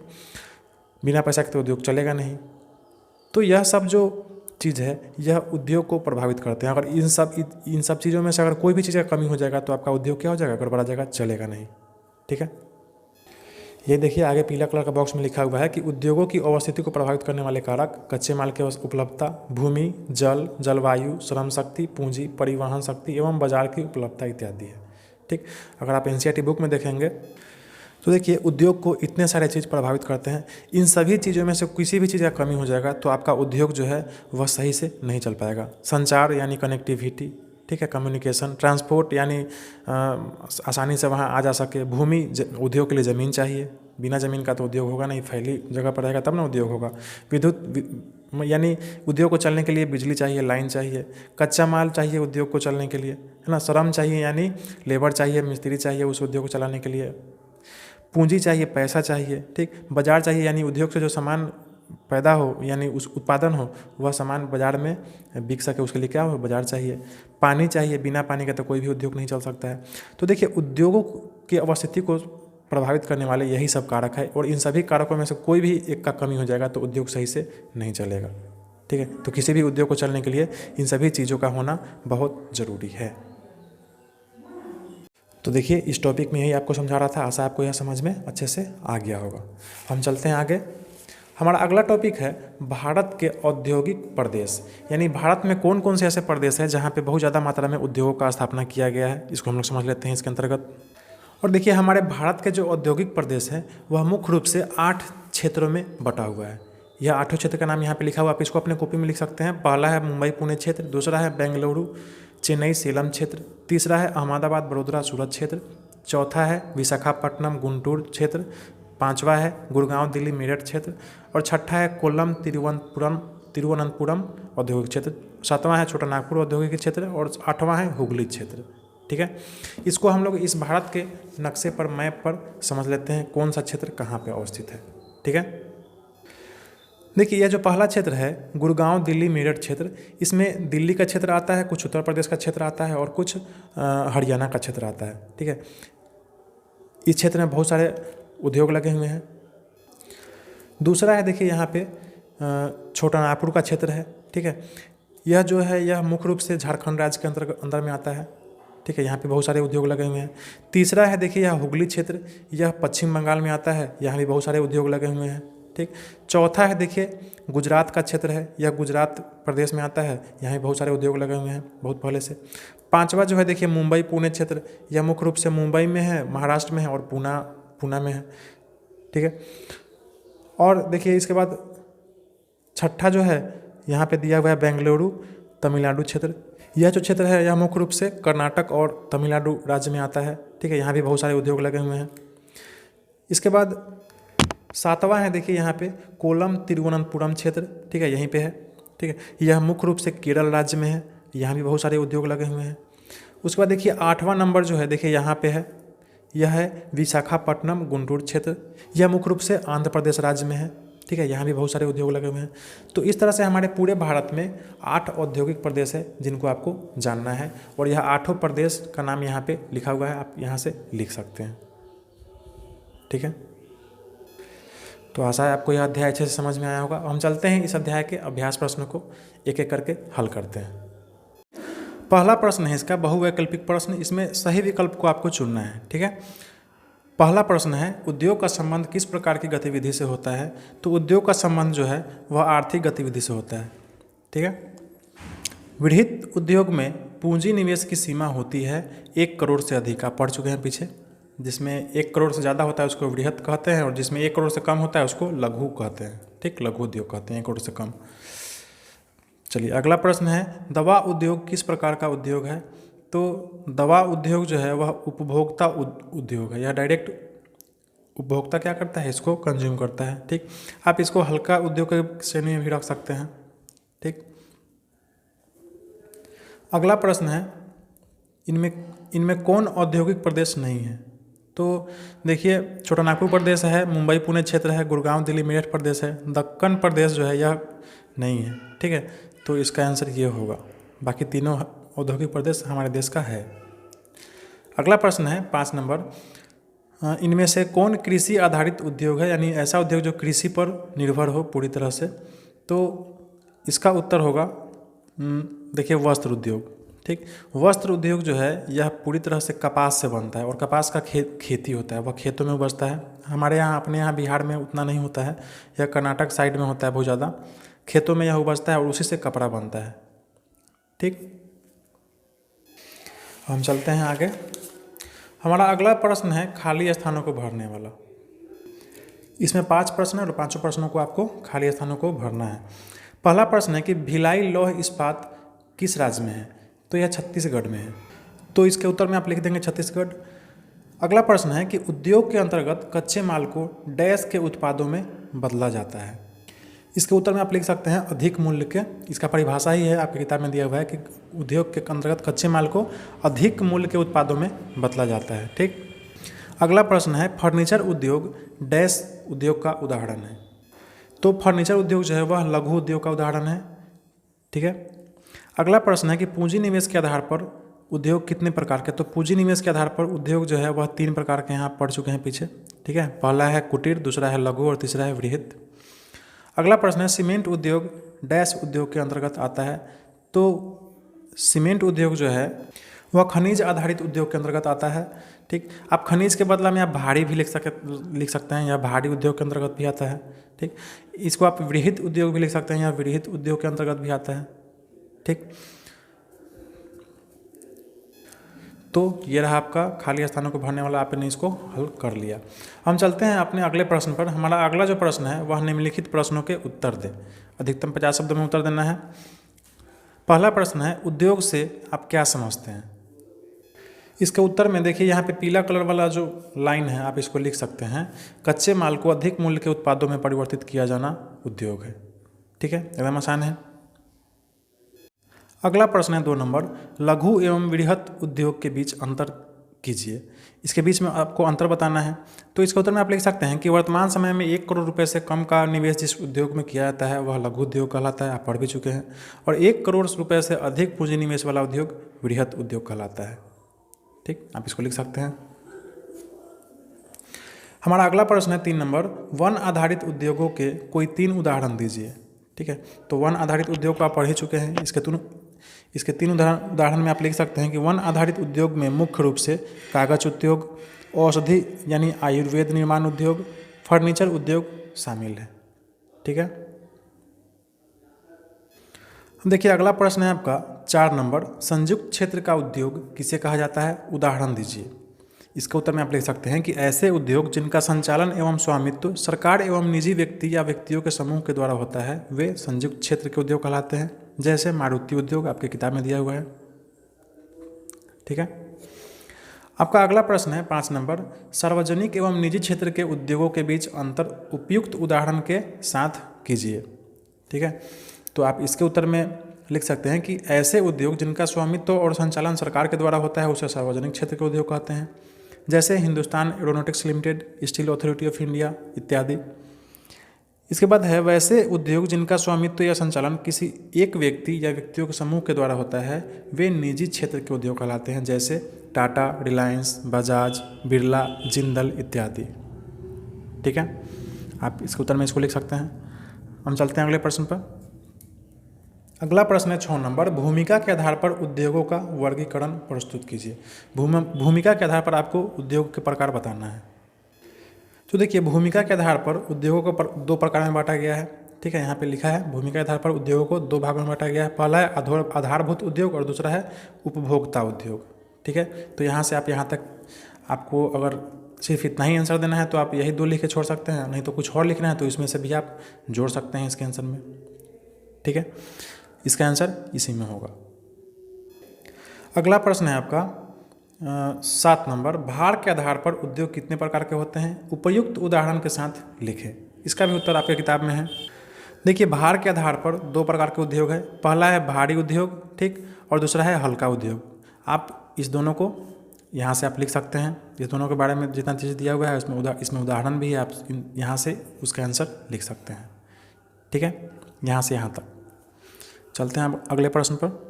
बिना पैसा के तो उद्योग चलेगा नहीं। तो यह सब जो चीज़ है यह उद्योग को प्रभावित करते हैं। अगर इन सब चीज़ों में से अगर कोई भी चीज़ का कमी हो जाएगा तो आपका उद्योग क्या हो जाएगा, गड़बड़ा जाएगा, चलेगा नहीं। ठीक है, ये देखिए आगे पीला कलर का बॉक्स में लिखा हुआ है कि उद्योगों की अवस्थिति को प्रभावित करने वाले कारक कच्चे माल की उपलब्धता, भूमि, जल, जलवायु, श्रम शक्ति, पूंजी, परिवहन शक्ति एवं बाजार की उपलब्धता इत्यादि है। ठीक, अगर आप एनसीईआरटी बुक में देखेंगे तो देखिए उद्योग को इतने सारे चीज़ प्रभावित करते हैं। इन सभी चीज़ों में से किसी भी चीज़ का कमी हो जाएगा तो आपका उद्योग जो है वह सही से नहीं चल पाएगा। संचार यानी कनेक्टिविटी, ठीक है, कम्युनिकेशन, ट्रांसपोर्ट यानी आसानी से वहाँ आ जा सके। भूमि, उद्योग के लिए ज़मीन चाहिए, बिना ज़मीन का तो उद्योग होगा नहीं, फैली जगह पर रहेगा तब ना उद्योग होगा। विद्युत, यानी उद्योग को चलने के लिए बिजली चाहिए, लाइन चाहिए। कच्चा माल चाहिए उद्योग को चलने के लिए, है ना। श्रम चाहिए, यानी लेबर चाहिए, मिस्त्री चाहिए उस उद्योग को चलाने के लिए। पूंजी चाहिए, पैसा चाहिए। ठीक, बाजार चाहिए, यानी उद्योग से जो सामान पैदा हो, यानी उस उत्पादन हो, वह सामान बाज़ार में बिक सके, उसके लिए क्या हो, बाज़ार चाहिए। पानी चाहिए, बिना पानी के तो कोई भी उद्योग नहीं चल सकता है। तो देखिए उद्योगों की अवस्थिति को प्रभावित करने वाले यही सब कारक है, और इन सभी कारकों में से कोई भी एक का कमी हो जाएगा तो उद्योग सही से नहीं चलेगा। ठीक है, तो किसी भी उद्योग को चलने के लिए इन सभी चीज़ों का होना बहुत ज़रूरी है। तो देखिए इस टॉपिक में यही आपको समझा रहा था, आशा आपको यह समझ में अच्छे से आ गया होगा। हम चलते हैं आगे। हमारा अगला टॉपिक है भारत के औद्योगिक प्रदेश, यानी भारत में कौन कौन से ऐसे प्रदेश हैं जहाँ पे बहुत ज़्यादा मात्रा में उद्योगों का स्थापना किया गया है, इसको हम लोग समझ लेते हैं इसके अंतर्गत। और देखिए हमारे भारत के जो औद्योगिक प्रदेश है वह मुख्य रूप से 8 क्षेत्रों में बटा हुआ है। यह 8 क्षेत्र का नाम यहाँ पे लिखा हुआ, आप इसको अपने कॉपी में लिख सकते हैं। पहला है मुंबई पुणे क्षेत्र, दूसरा है बेंगलुरु चेन्नई सेलम क्षेत्र, तीसरा है अहमदाबाद बड़ोदरा सूरत क्षेत्र, चौथा है विशाखापट्टनम गुंटूर क्षेत्र, पांचवा है गुड़गांव दिल्ली मेरठ क्षेत्र, और छठा है कोल्लम तिरुवनंतपुरम औद्योगिक क्षेत्र, सातवां है छोटा नागपुर औद्योगिक क्षेत्र, और आठवां है हुगली क्षेत्र। ठीक है, इसको हम लोग इस भारत के नक्शे पर, मैप पर समझ लेते हैं कौन सा क्षेत्र कहाँ पे अवस्थित है। ठीक है, देखिए यह जो पहला क्षेत्र है गुड़गांव दिल्ली मेरठ क्षेत्र, इसमें दिल्ली का क्षेत्र आता है, कुछ उत्तर प्रदेश का क्षेत्र आता है और कुछ हरियाणा का क्षेत्र आता है। ठीक है, इस क्षेत्र में बहुत सारे उद्योग लगे हुए हैं। दूसरा है देखिए यहाँ पे छोटा नागपुर का क्षेत्र है। ठीक है, यह जो है यह मुख्य रूप से झारखंड राज्य के अंदर में आता है। ठीक है, यहाँ पे बहुत सारे उद्योग लगे हुए हैं। तीसरा है देखिए यह हुगली क्षेत्र, यह पश्चिम बंगाल में आता है, यहाँ भी बहुत सारे उद्योग लगे हुए हैं। ठीक, चौथा है देखिए गुजरात का क्षेत्र है, यह गुजरात प्रदेश में आता है, यहाँ भी बहुत सारे उद्योग लगे हुए हैं बहुत पहले से। पांचवा जो है देखिए मुंबई पुणे क्षेत्र, यह मुख्य रूप से मुंबई में है, महाराष्ट्र में है और पूना में है। ठीक है, और देखिए इसके बाद छठा जो है यहाँ पे दिया हुआ है बेंगलुरु तमिलनाडु क्षेत्र, यह जो क्षेत्र है यह मुख्य रूप से कर्नाटक और तमिलनाडु राज्य में आता है। ठीक है, यहाँ भी बहुत सारे उद्योग लगे हुए हैं। इसके बाद सातवां है देखिए यहाँ पे कोल्लम तिरुवनंतपुरम क्षेत्र। ठीक है, यहीं पे है। ठीक है, यह मुख्य रूप से केरल राज्य में है, यहाँ भी बहुत सारे उद्योग लगे हुए हैं। उसके बाद देखिए 8वां नंबर जो है देखिए यहाँ पे है, यह है विशाखापट्टनम गुंटूर क्षेत्र, यह मुख्य रूप से आंध्र प्रदेश राज्य में है। ठीक है, यहाँ भी बहुत सारे उद्योग लगे हुए हैं। तो इस तरह से हमारे पूरे भारत में 8 औद्योगिक प्रदेश है जिनको आपको जानना है, और यह 8 प्रदेश का नाम यहाँ पे लिखा हुआ है, आप यहाँ से लिख सकते हैं। ठीक है, तो आशा है आपको यह अध्याय अच्छे से समझ में आया होगा। हम चलते हैं इस अध्याय के अभ्यास प्रश्नों को एक एक करके हल करते हैं। पहला प्रश्न है इसका बहुवैकल्पिक प्रश्न, इसमें सही विकल्प को आपको चुनना है। ठीक है, पहला प्रश्न है उद्योग का संबंध किस प्रकार की गतिविधि से होता है। तो उद्योग का संबंध जो है वह आर्थिक गतिविधि से होता है। ठीक है, विहित उद्योग में पूंजी निवेश की सीमा होती है 1 करोड़ से अधिक, आप पढ़ चुके हैं पीछे। जिसमें 1 करोड़ से ज़्यादा होता है उसको वृहत कहते हैं, और जिसमें 1 करोड़ से कम होता है उसको लघु कहते हैं। ठीक, लघु उद्योग कहते हैं 1 करोड़ से कम। चलिए अगला प्रश्न है दवा उद्योग किस प्रकार का उद्योग है। तो दवा उद्योग जो है वह उपभोक्ता उद्योग है, यह डायरेक्ट उपभोक्ता क्या करता है, इसको कंज्यूम करता है। ठीक, आप इसको हल्का उद्योग के श्रेणी में भी रख सकते हैं। ठीक, अगला प्रश्न है इनमें कौन औद्योगिक प्रदेश नहीं है। तो देखिए छोटा नागपुर प्रदेश है, मुंबई पुणे क्षेत्र है, गुड़गांव दिल्ली मेरठ प्रदेश है, दक्कन प्रदेश जो है यह नहीं है। ठीक है, तो इसका आंसर ये होगा, बाकी तीनों औद्योगिक प्रदेश हमारे देश का है। अगला प्रश्न है 5 नंबर, इनमें से कौन कृषि आधारित उद्योग है, यानी ऐसा उद्योग जो कृषि पर निर्भर हो पूरी तरह से। तो इसका उत्तर होगा देखिए वस्त्र उद्योग। ठीक, वस्त्र उद्योग जो है यह पूरी तरह से कपास से बनता है, और कपास का खेती होता है, वह खेतों में उपजता है। हमारे यहाँ अपने यहाँ बिहार में उतना नहीं होता है, यह कर्नाटक साइड में होता है बहुत ज़्यादा, खेतों में यह उपजता है और उसी से कपड़ा बनता है। ठीक, हम चलते हैं आगे। हमारा अगला प्रश्न है खाली स्थानों को भरने वाला। इसमें 5 प्रश्न है और 5 प्रश्नों को आपको खाली स्थानों को भरना है। पहला प्रश्न है कि भिलाई लौह इस्पात किस राज्य में है। तो यह छत्तीसगढ़ में है, तो इसके उत्तर में आप लिख देंगे छत्तीसगढ़। अगला प्रश्न है कि उद्योग के अंतर्गत कच्चे माल को डैश के उत्पादों में बदला जाता है। इसके उत्तर में आप लिख सकते हैं अधिक मूल्य के, इसका परिभाषा ही है आपकी किताब में दिया हुआ है कि उद्योग के अंतर्गत कच्चे माल को अधिक मूल्य के उत्पादों में बदला जाता है। ठीक, अगला प्रश्न है फर्नीचर उद्योग डैश उद्योग का उदाहरण है। तो फर्नीचर उद्योग जो है वह लघु उद्योग का उदाहरण है। ठीक है, अगला प्रश्न है कि पूंजी निवेश के आधार पर उद्योग कितने प्रकार के। तो पूंजी निवेश के आधार पर उद्योग जो है वह 3 प्रकार के यहाँ पढ़ चुके हैं पीछे। ठीक है, पहला है कुटीर, दूसरा है लघु और तीसरा है वृहत। अगला प्रश्न है सीमेंट उद्योग डैश उद्योग के अंतर्गत आता है। तो सीमेंट उद्योग जो है वह खनिज आधारित उद्योग के अंतर्गत आता है। ठीक, आप खनिज के बदला में आप भारी भी लिख सकते हैं, या भारी उद्योग के अंतर्गत भी आता है। ठीक, इसको आप वृहत उद्योग भी लिख सकते हैं या वृहत उद्योग के अंतर्गत भी आता है। ठीक, तो ये रहा आपका खाली स्थानों को भरने वाला, आपने इसको हल कर लिया। हम चलते हैं अपने अगले प्रश्न पर। हमारा अगला जो प्रश्न है वह निम्नलिखित प्रश्नों के उत्तर दे। अधिकतम 50 शब्दों में उत्तर देना है। पहला प्रश्न है, उद्योग से आप क्या समझते हैं? इसके उत्तर में देखिए यहाँ पे पीला कलर वाला जो लाइन है आप इसको लिख सकते हैं, कच्चे माल को अधिक मूल्य के उत्पादों में परिवर्तित किया जाना उद्योग है। ठीक है, एकदम आसान है। अगला प्रश्न है 2 नंबर, लघु एवं वृहत उद्योग के बीच अंतर कीजिए। इसके बीच में आपको अंतर बताना है। तो इसके उत्तर में आप लिख सकते हैं कि वर्तमान समय में 1 करोड़ रुपए से कम का निवेश जिस उद्योग में किया जाता है वह लघु उद्योग कहलाता है, आप पढ़ भी चुके हैं। और 1 करोड़ रुपए से अधिक पूंजी निवेश वाला उद्योग वृहत उद्योग कहलाता है। ठीक, आप इसको लिख सकते हैं। हमारा अगला प्रश्न है 3 नंबर, वन आधारित उद्योगों के कोई 3 उदाहरण दीजिए। ठीक है, तो वन आधारित उद्योग को आप पढ़ ही चुके हैं। इसके 3 उदाहरण में आप लिख सकते हैं कि वन आधारित उद्योग में मुख्य रूप से कागज उद्योग, औषधि यानी आयुर्वेद निर्माण उद्योग, फर्नीचर उद्योग शामिल है। ठीक है, देखिए अगला प्रश्न है आपका 4 नंबर, संयुक्त क्षेत्र का उद्योग किसे कहा जाता है? उदाहरण दीजिए। इसके उत्तर में आप लिख सकते हैं कि ऐसे उद्योग जिनका संचालन एवं स्वामित्व सरकार एवं निजी व्यक्ति या व्यक्तियों के समूह के द्वारा होता है वे संयुक्त क्षेत्र के उद्योग कहलाते हैं। जैसे मारुति उद्योग आपके किताब में दिया हुआ है। ठीक है, आपका अगला प्रश्न है 5 नंबर, सार्वजनिक एवं निजी क्षेत्र के उद्योगों के बीच अंतर उपयुक्त उदाहरण के साथ कीजिए। ठीक है, तो आप इसके उत्तर में लिख सकते हैं कि ऐसे उद्योग जिनका स्वामित्व और संचालन सरकार के द्वारा होता है उसे सार्वजनिक क्षेत्र के उद्योग कहते हैं। जैसे Hindustan aeronautics limited, steel authority of India इत्यादि। इसके बाद है वैसे उद्योग जिनका स्वामित्व या संचालन किसी एक व्यक्ति या व्यक्तियों के समूह के द्वारा होता है वे निजी क्षेत्र के उद्योग कहलाते हैं। जैसे टाटा, रिलायंस, बजाज, बिरला, जिंदल इत्यादि। ठीक है, आप इसके उत्तर में इसको लिख सकते हैं। हम चलते हैं अगले प्रश्न पर। अगला प्रश्न है 6 नंबर, भूमिका के आधार पर उद्योगों का वर्गीकरण प्रस्तुत कीजिए। भूमिका के आधार पर आपको उद्योग के प्रकार बताना है। तो देखिए भूमिका के आधार पर उद्योगों को 2 प्रकार में बांटा गया है। ठीक है, यहाँ पे लिखा है भूमिका के आधार पर उद्योगों को 2 भागों में बांटा गया है। पहला है आधारभूत उद्योग और दूसरा है उपभोक्ता उद्योग। ठीक है, तो यहाँ से आप यहाँ तक आपको अगर सिर्फ इतना ही आंसर देना है तो आप यही 2 लिख के छोड़ सकते हैं, नहीं तो कुछ और लिखना है तो इसमें से भी आप जोड़ सकते हैं इसके आंसर में। ठीक है, इसका आंसर इसी में होगा। अगला प्रश्न है आपका 7 नंबर, भार के आधार पर उद्योग कितने प्रकार के होते हैं? उपयुक्त उदाहरण के साथ लिखें। इसका भी उत्तर आपके किताब में है। देखिए भार के आधार पर 2 प्रकार के उद्योग है। पहला है भारी उद्योग, ठीक, और दूसरा है हल्का उद्योग। आप इस दोनों को यहाँ से आप लिख सकते हैं। इस दोनों के बारे में जितना चीज़ दिया हुआ है इसमें उदाहरण भी है, आप यहाँ से उसका आंसर लिख सकते हैं। ठीक है, यहाँ से यहाँ तक। चलते हैं अगले प्रश्न पर।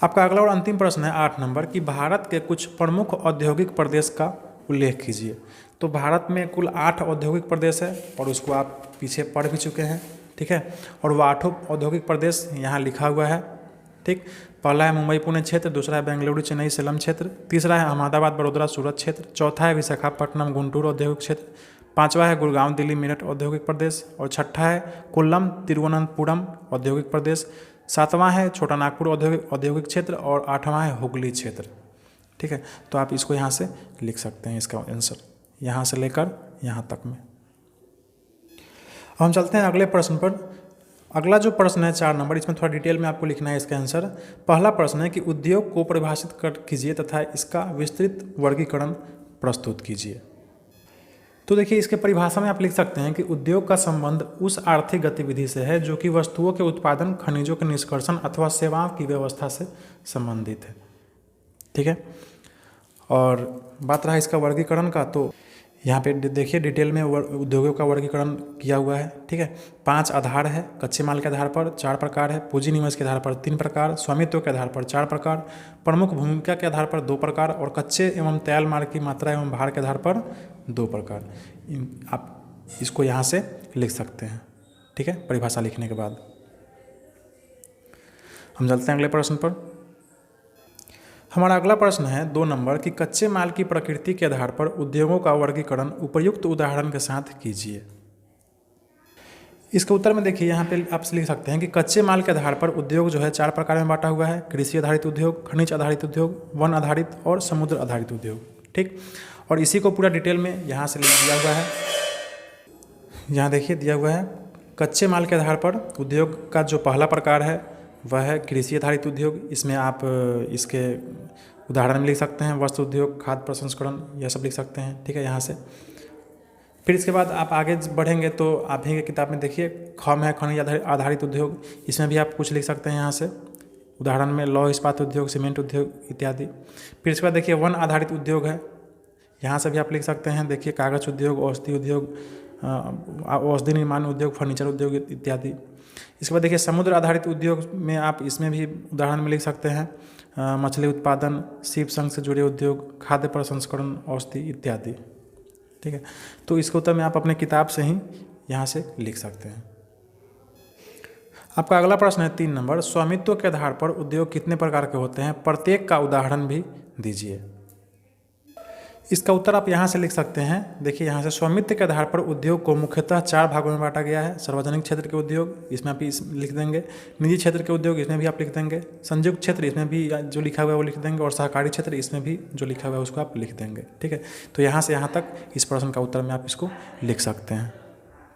आपका अगला और अंतिम प्रश्न है 8 नंबर कि भारत के कुछ प्रमुख औद्योगिक प्रदेश का उल्लेख कीजिए। तो भारत में कुल 8 औद्योगिक प्रदेश है और उसको आप पीछे पढ़ भी चुके हैं। ठीक है, और वो 8 औद्योगिक प्रदेश यहाँ लिखा हुआ है। ठीक, पहला है मुंबई पुणे क्षेत्र, दूसरा है बेंगलुरु चेन्नई सेलम क्षेत्र, तीसरा है अहमदाबाद बड़ौदा सूरत क्षेत्र, चौथा है विशाखापट्टनम गुंटूर औद्योगिक क्षेत्र, 5वां है गुड़गांव दिल्ली मेरठ औद्योगिक प्रदेश और 6ठा है कोल्लम तिरुवनंतपुरम औद्योगिक प्रदेश, 7वां है छोटा नागपुर औद्योगिक क्षेत्र और 8वां है हुगली क्षेत्र। ठीक है, तो आप इसको यहाँ से लिख सकते हैं इसका आंसर, यहाँ से लेकर यहाँ तक में। हम चलते हैं अगले प्रश्न पर। अगला जो प्रश्न है 4 नंबर, इसमें थोड़ा डिटेल में आपको लिखना है इसका आंसर। पहला प्रश्न है कि उद्योग को परिभाषित कीजिए तथा इसका विस्तृत वर्गीकरण प्रस्तुत कीजिए। तो देखिए इसके परिभाषा में आप लिख सकते हैं कि उद्योग का संबंध उस आर्थिक गतिविधि से है जो कि वस्तुओं के उत्पादन, खनिजों के निष्कर्षण अथवा सेवाओं की व्यवस्था से संबंधित है। ठीक है, और बात रहा इसका वर्गीकरण का, तो यहाँ पे देखिए डिटेल में उद्योगों का वर्गीकरण किया हुआ है। ठीक है, 5 आधार है। कच्चे माल के आधार पर 4 प्रकार है, पूंजी निवेश के आधार पर 3 प्रकार, स्वामित्व के आधार पर 4 प्रकार, प्रमुख भूमिका के आधार पर 2 प्रकार और कच्चे एवं तैयार माल की मात्रा एवं भार के आधार पर 2 प्रकार। आप इसको यहाँ से लिख सकते हैं। ठीक है, परिभाषा लिखने के बाद हम चलते हैं अगले प्रश्न पर। हमारा अगला प्रश्न है 2 नंबर कि कच्चे माल की प्रकृति के आधार पर उद्योगों का वर्गीकरण उपयुक्त उदाहरण के साथ कीजिए। इसके उत्तर में देखिए यहाँ पे आप लिख सकते हैं कि कच्चे माल के आधार पर उद्योग जो है 4 प्रकार में बांटा हुआ है। कृषि आधारित उद्योग, खनिज आधारित उद्योग, वन आधारित और समुद्र आधारित उद्योग। ठीक, और इसी को पूरा डिटेल में यहाँ से दिया हुआ है। यहाँ देखिए दिया हुआ है कच्चे माल के आधार पर उद्योग का जो पहला प्रकार है वह है कृषि आधारित उद्योग। इसमें आप इसके उदाहरण में लिख सकते हैं वस्त्र उद्योग, खाद्य प्रसंस्करण, यह सब लिख सकते हैं। ठीक है, यहाँ से फिर इसके बाद आप आगे बढ़ेंगे तो आप ही की किताब में देखिए खम है खनिज आधारित उद्योग। इसमें भी आप कुछ लिख सकते हैं यहाँ से उदाहरण में लौह इस्पात उद्योग, सीमेंट उद्योग इत्यादि। फिर इसके बाद देखिए वन आधारित उद्योग है, यहाँ से भी आप लिख सकते हैं। देखिए कागज़ उद्योग, औषधि उद्योग, औषधि निर्माण उद्योग, फर्नीचर उद्योग इत्यादि। इसके बाद देखिए समुद्र आधारित उद्योग में आप इसमें भी उदाहरण में लिख सकते हैं मछली उत्पादन, सीप संघ से जुड़े उद्योग, खाद्य प्रसंस्करण, औषधि इत्यादि। ठीक है, तो इसके उत्तर में आप अपने किताब से ही यहाँ से लिख सकते हैं। आपका अगला प्रश्न है 3 नंबर, स्वामित्व के आधार पर उद्योग कितने प्रकार के होते हैं, प्रत्येक का उदाहरण भी दीजिए। इसका उत्तर आप यहाँ से लिख सकते हैं। देखिए यहाँ से स्वामित्व के आधार पर उद्योग को मुख्यतः 4 भागों में बांटा गया है। सार्वजनिक क्षेत्र के उद्योग, इसमें आप लिख देंगे। निजी क्षेत्र के उद्योग, इसमें भी आप लिख देंगे। संयुक्त क्षेत्र, इसमें भी जो लिखा हुआ है वो लिख देंगे। और सहकारी क्षेत्र, इसमें भी जो लिखा हुआ है उसको आप लिख देंगे। ठीक है, तो यहाँ से यहाँ तक इस प्रश्न का उत्तर में आप इसको लिख सकते हैं।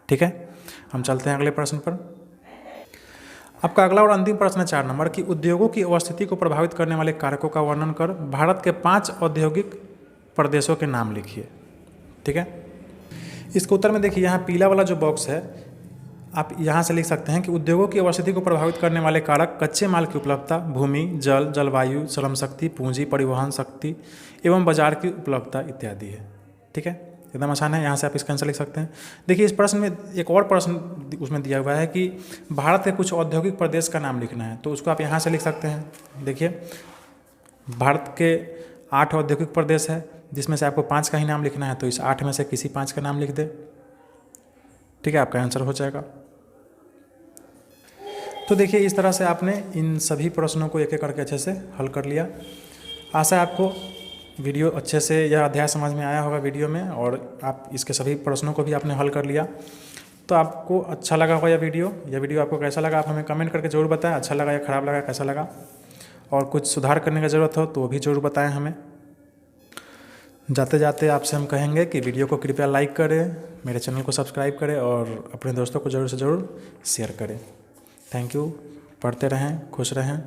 ठीक है, हम चलते हैं अगले प्रश्न पर। आपका अगला और अंतिम प्रश्न है 4 नंबर की उद्योगों की अवस्थिति को प्रभावित करने वाले कारकों का वर्णन कर भारत के 5 औद्योगिक प्रदेशों के नाम लिखिए। ठीक है, इसके उत्तर में देखिए यहाँ पीला वाला जो बॉक्स है आप यहाँ से लिख सकते हैं कि उद्योगों की अवस्थिति को प्रभावित करने वाले कारक कच्चे माल की उपलब्धता, भूमि, जल, जलवायु, श्रम शक्ति, पूंजी, परिवहन शक्ति एवं बाजार की उपलब्धता इत्यादि है। ठीक है, एकदम आसान है, यहाँ से आप इसका आंसर लिख सकते हैं। देखिए इस प्रश्न में एक और प्रश्न उसमें दिया हुआ है कि भारत के कुछ औद्योगिक प्रदेश का नाम लिखना है, तो उसको आप यहाँ से लिख सकते हैं। देखिए भारत के 8 औद्योगिक प्रदेश है जिसमें से आपको 5 का ही नाम लिखना है, तो इस 8 में से किसी 5 का नाम लिख दे। ठीक है, आपका आंसर हो जाएगा। तो देखिए इस तरह से आपने इन सभी प्रश्नों को एक एक करके अच्छे से हल कर लिया। आशा है आपको वीडियो अच्छे से यह अध्याय समझ में आया होगा वीडियो में, और आप इसके सभी प्रश्नों को भी आपने हल कर लिया। तो आपको अच्छा लगा होगा यह वीडियो आपको कैसा लगा आप हमें कमेंट करके ज़रूर बताएं। अच्छा लगा या ख़राब लगा, कैसा लगा, और कुछ सुधार करने की ज़रूरत हो तो वो भी ज़रूर बताएं हमें। जाते जाते आपसे हम कहेंगे कि वीडियो को कृपया लाइक करें, मेरे चैनल को सब्सक्राइब करें और अपने दोस्तों को ज़रूर से ज़रूर शेयर करें। थैंक यू, पढ़ते रहें, खुश रहें।